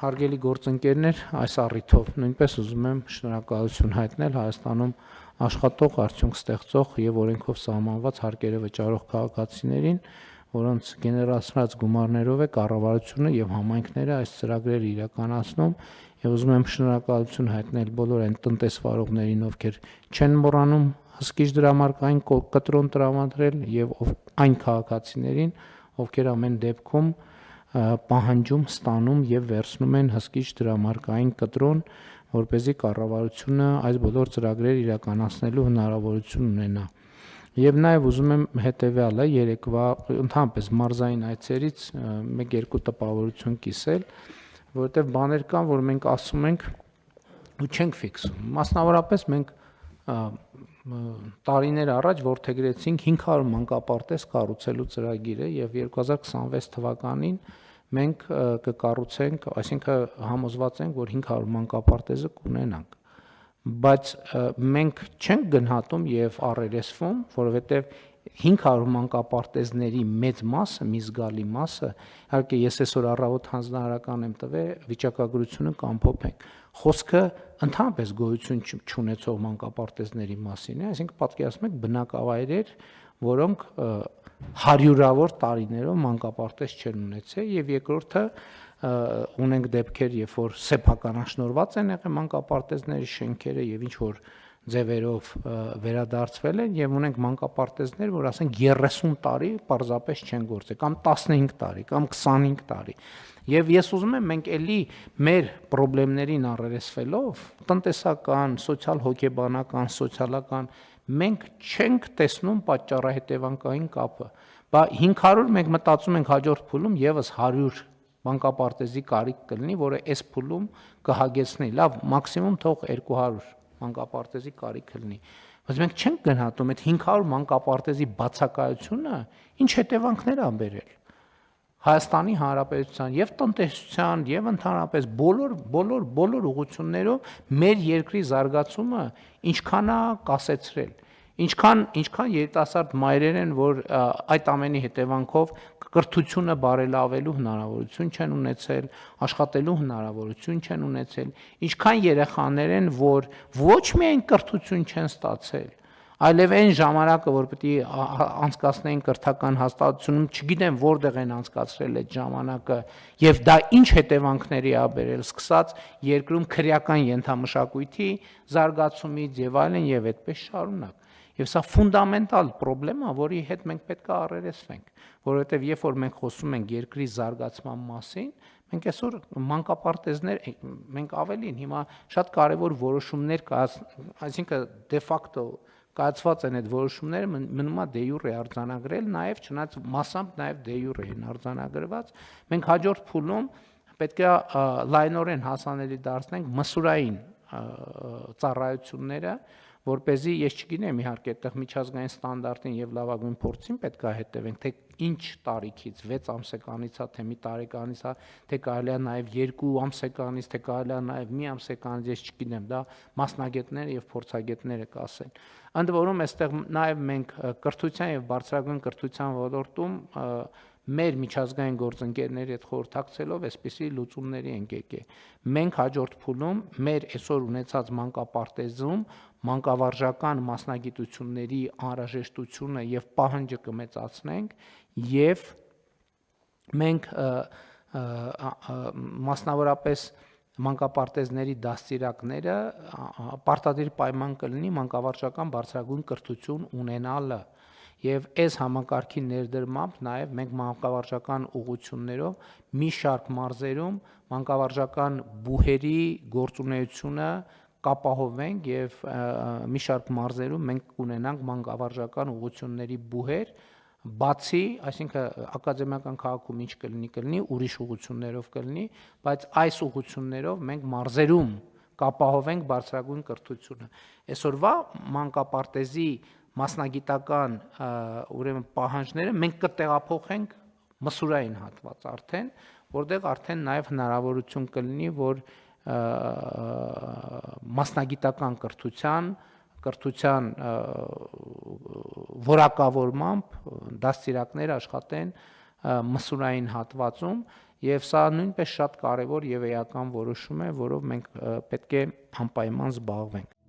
Հարգելի գործընկերներ, այս առիթով նույնպես ուզում եմ շնորհակալություն հայտնել Հայաստանում աշխատող, արդյունք ստեղծող եւ օրենքով սահմանված հարկերը վճարող քաղաքացիներին, որոնց գեներացրած գումարներով է կառավարությունը եւ համայնքները այս ծրագրերը իրականացնում եւ ուզում եմ շնորհակալություն հայտնել բոլոր այն տնտեսվարողներին, ովքեր չեն մոռանում հսկիչ դրամարկային կտրոն տրամադրել եւ այն քաղաքացիներին, ովքեր ամեն դեպքում պահանջում, ստանում եւ վերցնում են հսկիչ դրամարկային կտրոն, որպեսզի կառավարությունը այս բոլոր ծրագրերը իրականացնելու հնարավորություն ունենա։ Եվ նաեւ ուզում եմ հետեւյալը երեկվա ընդհանրապես մարզային այցերից 1-2 տպավորություն կիսել, որովհետեւ բաներ կան, որ մենք ասում ենք ու չենք ֆիքսում։ Մասնավորապես մենք տարիներ առաջ որդեգրեցինք 500 մանկապարտեզ կառուցելու ծրագիրը եւ 2026 թվականին մենք կկառուցենք, այսինքն համոզված ենք, որ 500 մանկապարտեզը կունենանք, բայց մենք չենք գնահատում եւ առերեսվում, որովհետեւ 500 մանկապարտեզների մեծ մասը, մի զգալի մասը, իհարկե ես այսօր առավոտ հանձնարարական եմ տվել, վիճակագրությունը կամփոփենք։ Խոսքը ընդհանրապես գոյություն չունեցող մանկապարտեզների մասին է, այսինքն պատկերացնում եք բնակավայրեր, որոնք հարյուրավոր տարիներով մանկապարտեզ չեն ունեցել եւ երկրորդը ունենք դեպքեր, երբ որ սեփականաշնորհված են եղել մանկապարտեզների շենքերը եւ ինչ որ ձևերով վերադարձվել են եւ ունենք մանկապարտեզներ, որ ասենք 30 տարի պարզապես չեն գործել, կամ 15 տարի, կամ 25 տարի։ Եվ ես ուզում եմ մենք էլի մեր խնդիրներին առերեսվելով, տնտեսական, սոցիալ-հոգեբանական, սոցիալական, մենք չենք տեսնում պատճառահետևանքային կապը։ Բա 500 մենք մտածում ենք հաջորդ փուլում եւս 100 մանկապարտեզի կարիք կլինի, որը այս փուլում կհագեցնի, լավ, մաքսիմում թող 200 մանկապարտեզի կարիք լինի, բայց մենք չենք գնահատում այդ 500 մանկապարտեզի բացակայությունը ինչ հետևանքներ ա բերել Հայաստանի Հանրապետության եւ տնտեսության եւ ընդհանրապես բոլոր ուղղություններով մեր երկրի զարգացումը ինչքան է կասեցրել, ինչքան երիտասարդ մայրեր են, որ այդ ամենի հետևանքով կրթությունը բարելավելու հնարավորություն չեն ունեցել, աշխատելու հնարավորություն չեն ունեցել, ինչքան երեխաներ են, որ ոչ միայն կրթություն չեն ստացել, այլև այն ժամանակը, որ պետք է անցկացնեին կրթական հաստատությունում, չգիտեմ որտեղ են անցկացրել այդ ժամանակը, եւ դա ինչ հետևանքների ա բերել, սկսած երկրում քրեական ենթամշակույթի զարգացումից եւ այլն եւ այդպես շարունակ։ Եվ սա ֆունդամենտալ խնդրեմ է, որի հետ մենք պետք է առերեսվենք, որովհետեւ երբ որ մենք խոսում ենք երկրի զարգացման մասին, մենք այսօր մանկապարտեզներ, մենք ավելին հիմա շատ կարևոր որոշումներ այսինքն դե ֆակտո կայացված են այդ որոշումները մնում է դե յուրե արձանագրել, նաև չնայած մասամբ նաև դե յուրե են արձանագրված, մենք հաջորդ փուլում պետք է լայնորեն հասանելի դարձնենք մսուրային ծառայությունները, որպեսզի ես չգիտեմ իհարկե այդտեղ միջազգային ստանդարտին եւ լավագույն փորձին պետք է հետևենք, թե ինչ տարիքից 6 ամսեկանից է, թե մի տարեկանից է, թե կարելի է նաեւ 2 ամսեկանից, թե կարելի է նաեւ մի ամսեկանից, ես չգիտեմ, դա մասնագետները եւ փորձագետները կասեն։ Ընդ որում այստեղ նաեւ մենք կրթության եւ բարձրագույն կրթության ոլորտում մեր միջազգային գործընկերների հետ խորհրդակցելով այսպիսի լուծումների ենք եկել։ Մենք հաջորդ փուլում մեր այսօր ունեցած մանկապարտեզում մանկավարժական մասնագիտությունների անհրաժեշտությունը եւ պահանջը կմեծացնենք եւ մենք մասնավորապես մանկապարտեզների դաստիարակները պարտադիր պայման կլինի մանկավարժական բարձրագույն կրթություն ունենալը եւ այս համակարգի ներդրմամբ նաեւ մենք մանկավարժական ուղղություններով մի շարք մարզերում մանկավարժական բուհերի գործունեությունը կապահովենք եւ մի շարք մարզերում մենք կունենանք մանկավարժական ուղղությունների բուհեր, բացի, այսինքն ակադեմիական քաղաքում ինչ կլինի, ուրիշ ուղղություններով կլինի, բայց այս ուղղություններով մենք մարզերում կապահովենք բարձրագույն կրթությունը։ Այսօրվա մանկապարտեզի մասնագիտական ուրեմն պահանջները մենք կտեղափոխենք մսուրային հատված արդեն, որտեղ արդեն նաև հնարավորություն կլինի, որ մասնագիտական կրթության որակավորմամբ դաստիարակներ աշխատեն մսուրային հատվածում Եվ սա նույնպես շատ կարևոր եւ էական որոշում է, որով մենք պետք է անպայման զբաղվենք։